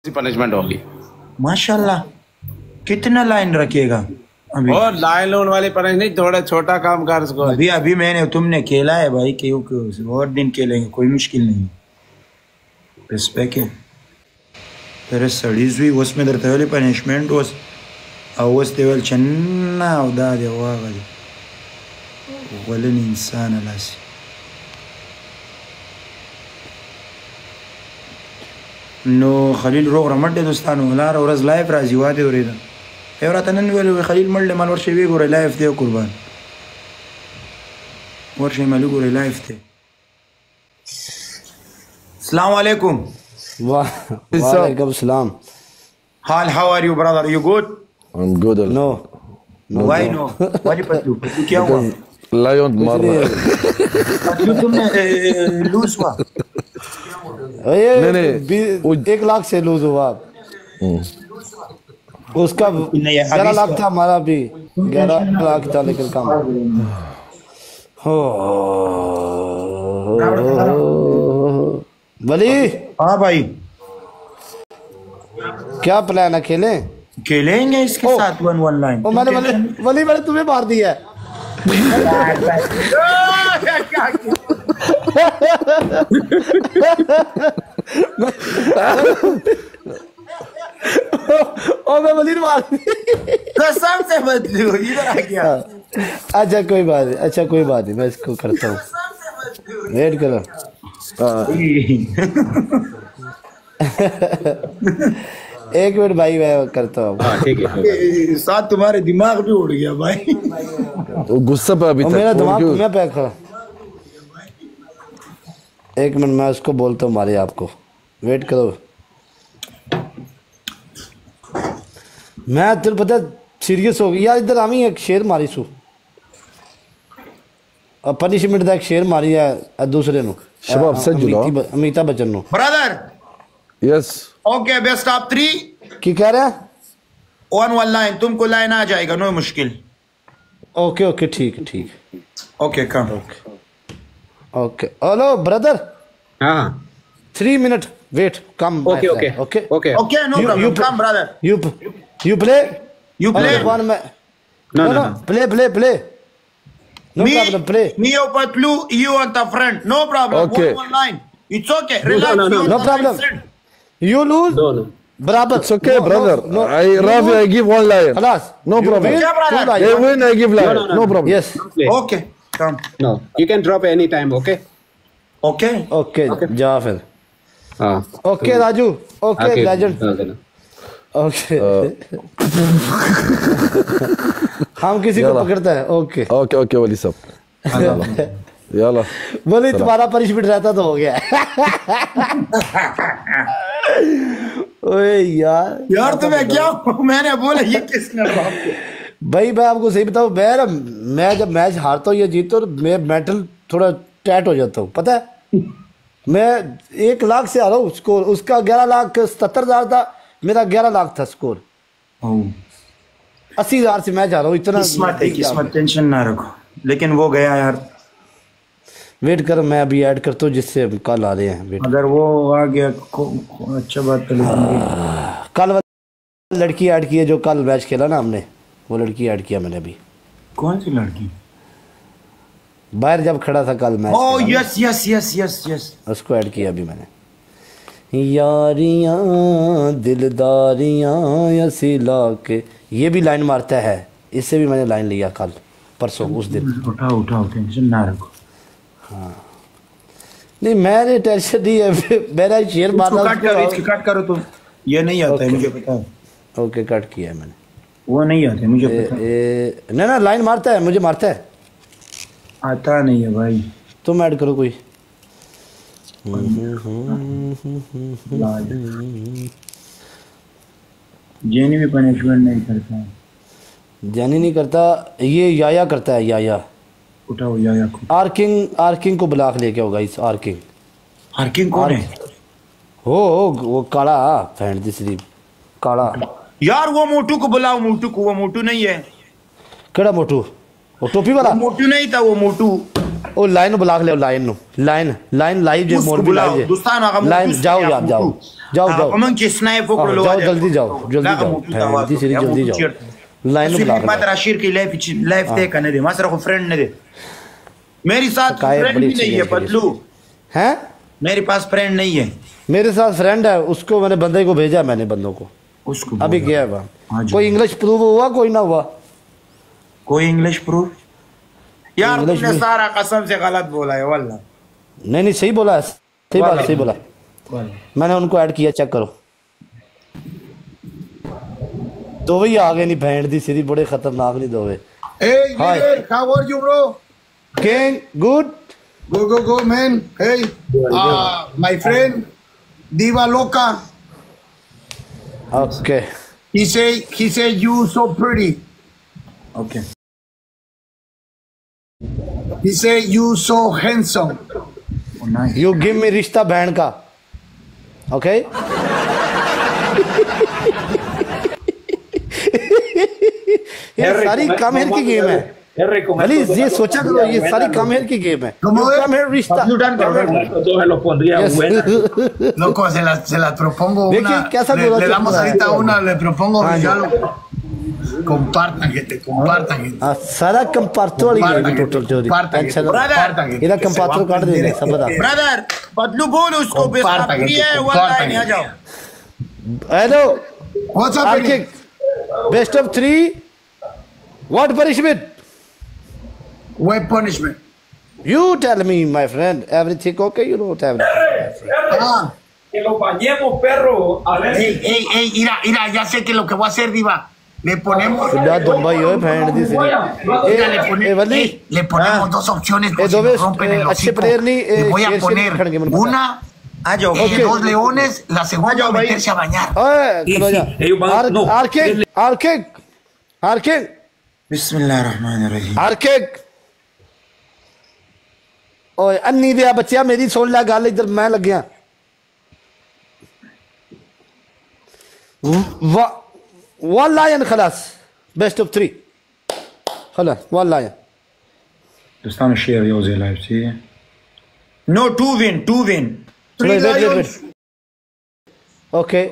Punishment होगी। माशाल्लाह। कितना लाइन रखेगा अभी? और लाइन लोन वाली पनिश नहीं, थोड़ा छोटा काम कर उसको। अभी मैंने तुमने खेला है भाई, क्यों और दिन खेलेंगे, कोई मुश्किल नहीं। रिस्पेक्ट है तेरे स्टडीज भी उसमें दरते वाली पनिशमेंट वस अवस तेवल चन्ना उदा दे वागल वलन इंसान अलासी नो खलील रोग रमटे दोस्तानो लार औरज लाइफ राजी वादे औरेदा एवरातनन वेल खलील मल्ले माल वर्षे वे गोरे लाइफ दे कुर्बान वर्षे मालू गोरे लाइफ दे। अस्सलाम वालेकुम। वालेकुम सलाम। How are you brother? You good? I'm good. No. Why no? Why Patlu क्या हुआ? लायन मारना। पतलू तुमने लूज हुआ? नहीं 1 लाख से लूज हुआ। उसका 11 लाख था, हमारा भी 11 लाख था, लेकिन कम हो। वली। हाँ भाई, क्या प्लान है? खेलेंगे इसके साथ 1-1 लाइन। मैंने तुम्हें मार दिया। मैं वली मार कसम से बदलू इधर आ गया। अच्छा कोई बात नहीं, मैं इसको करता हूँ। वेट करो। एक मिनट भाई, मैं करता हूँ। ठीक है। साथ तुम्हारे दिमाग भी उड़ गया भाई। तो गुस्सा पे अभी तक मेरा दिमाग में पैक खड़ा। एक मिनट, मैं उसको बोलता हूँ मारे आपको। वेट करो। मैं तेरे पता सीरियस हो गया इधर आमी एक शेर मारी सू और पनिशमेंट दा एक शेर मारी है दूसरे नु शबाब सच जुलो अमिताभ बच्चन नु। Brother yes okay, best of 3 की कह रहा है? 1-1 लाइन, तुमको लाइन आ जाएगा, नो मुश्किल। ओके ठीक। Okay come. Okay hello brother. हाँ 3 minute wait come. Okay no problem, come brother. You play one man. No. Play. No problem. Play. Me or Patlu, you and the friend. No problem. Okay. 1-1 line. It's okay. Relax. No problem. You lose. No. Barabar. It's okay, brother. No. Rafi, I give 1 lion. Khalas. No problem. They win, I give lion. No problem. Yes. Okay. Come. No. You can drop any time. Okay. Okay. जा फिर। हाँ. Okay Raju. Okay legend. Okay हम किसी को पकड़ता है। Okay वली साहब याला वली तुम्हारा पनिशमेंट रहता तो हो गया। ओए यार तुम्हें क्या मैंने बोला ये किसने भाई मैं आपको सही बताऊं, मैं जब मैच हारता हूँ या जीतता हूँ मैं मेंटल थोड़ा टाइट हो जाता हूँ, पता है। मैं 1 लाख से हारा हूँ स्कोर, उसका 11,77,000 था, मेरा 11 लाख था स्कोर। 80,000 से मैच आ रहा हूँ। इतना किस्मत टेंशन ना रखो, लेकिन वो गया यार। वेट कर, मैं अभी ऐड करता हूँ जिससे कल आ रहे हैं। वेट अगर वो आ गया अच्छा बात है। कल लड़की ऐड की है जो कल मैच खेला ना हमने, वो लड़की ऐड किया मैंने अभी। कौन सी लड़की? बाहर जब खड़ा था कल मैच। ओह यस उसको ऐड किया अभी मैंने। यारियां दिलदारियां असीला के, ये भी लाइन मारता है, इससे भी मैंने लाइन लिया कल परसों उस दिन। उठाओ टेंशन ना रखो। हाँ नहीं मैंने टेंशन नहीं है, मेरा शेयर मारना। कट करो तुम, ये नहीं आता है मुझे पता है। ओके कट किया है मैंने, वो नहीं आता है मुझे पता है। ना लाइन मारता है, मुझे मारता है। आता नहीं है भाई, तुम ऐड करो कोई। जेनी भी पनिशमेंट नहीं करता है। जानी नहीं करता, ये याया करता है। याया उठाओ याया को। आर्किंग को बुला के लेके होगा इस आर्किंग कौन है? हो वो काला फैंड तीसरी काला यार। वो मोटू को बुलाओ, मोटू को। वो मोटू नहीं है। केड़ा मोटू? वो टोपी वाला मोटू नहीं था, वो मोटू ओ लाइन बुला ले, लाइन लाइन लाइन लाइव जे मोर भी लाइव लाइन जाओ यार, जाओ जाओ जाओ जाओ, जल्दी जाओ, जल्दी जाओ, जल्दी सीरी, जल्दी जाओ, लाइन बुला ले। मत राशिर की लाइफ दे कने दे, मसरा को फ्रेंड ने दे, मेरे साथ फ्रेंड भी नहीं है पतलू, हैं मेरे पास फ्रेंड नहीं है। मेरे साथ फ्रेंड है, उसको मैंने बंदे को भेजा, मैंने बंदों को उसको अभी गया है वहाँ। कोई इंग्लिश प्रूव हुआ, कोई ना हुआ, कोई इंग्लिश प्रूफ यार, तुमने सारा कसम से गलत बोला है वल्लाह। नहीं नहीं सही बोला है, सही बात, सही बोला, मैंने उनको ऐड किया, चेक करो। दो भाई आ गए नहीं, बैंड दी सीधी, बड़े खतरनाक नहीं दो। Hey, Miguel, how are you, bro? King, good? Go, man. Hey, my friend, Diva Loca. Okay. He say you so pretty. Okay. He say you so handsome. Oh, nice. You give me रिश्ता band का, okay? ये सारी come here की game है भली, ये सोचा करो, ये सारी कम हेयर की गेम है। कम हेयर रिश्ता Loco, se la propongo देखिए una. कैसा बोला, Le damos ahorita una, le propongo regalo. Compartan, gente, compartan, gente. सारा कंपार्टो वाली गेम टोटल चोरी, टेंशन इधर कंपार्टो काट देंगे सब बता। ब्रदर पतलू बोल उसको, बेस्ती है वल्लाह, नहीं आ जाओ। Hello, What's up, Arking, best of 3, what punishment? What punishment? You tell me, my friend, everything okay? You know everything. Ah. Que lo bañemos, perro. A ver. Ey, mira, ya sé que lo que voy a hacer, Diva. Le ponemos. Ya Dubai yo friend दी सीरी। Mira, le ponemos dos opciones por si nos rompen el hocico. Le voy a poner una आ जाओ, dos leones, la segunda meterse a bañar. ओए चलो जा। Arking, बिस्मिल्लाहिर्रहमानिर्रहीम। Arking, ओए अन्नी दिया बच्चिया मेरी सुन ले गल, इधर मैं लग गया। One lion खलास, best of 3 खलास, one lion. दोस्तान शेयर योज़े लाइव सी। No, two win. 3 lions. Okay.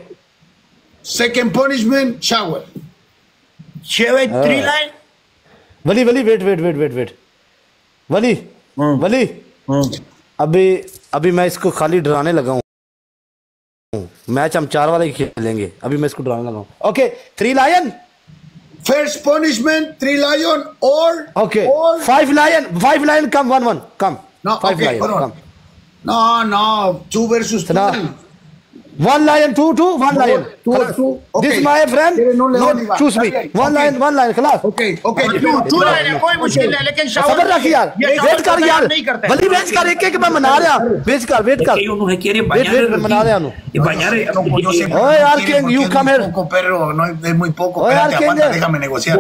Second punishment, shower. Shower 3 lion. वली wait. वली अभी मैं इसको खाली डराने लगा हूँ। मैच हम 4 वाले खेलेंगे, अभी मैं इसको डराने लगा हूँ। Okay 3 lion. First punishment, 3 lion or Okay. or 5 lion come 1-1 come. No, 5 okay, lion hold on. come. No, 2 versus 2. No. 1 lion 2 1 lion. 2 or 2. This Okay. my friend. No, Not choose me. okay. 1 lion खलास। Okay. 2 lion है, कोई मुश्किल नहीं, लेकिन सबर रख यार, wait कर यार, वली वेट कर, एक मैं मना रहा, वेट कर Que uno se quiere वेट bañar. मना रहा हूँ। Y bañar. Yo siempre Oye, quiero Arking, you porque come es here. muy poco, perro, no es muy poco. Oye, Espérate, Arking, aguanta, déjame negociar.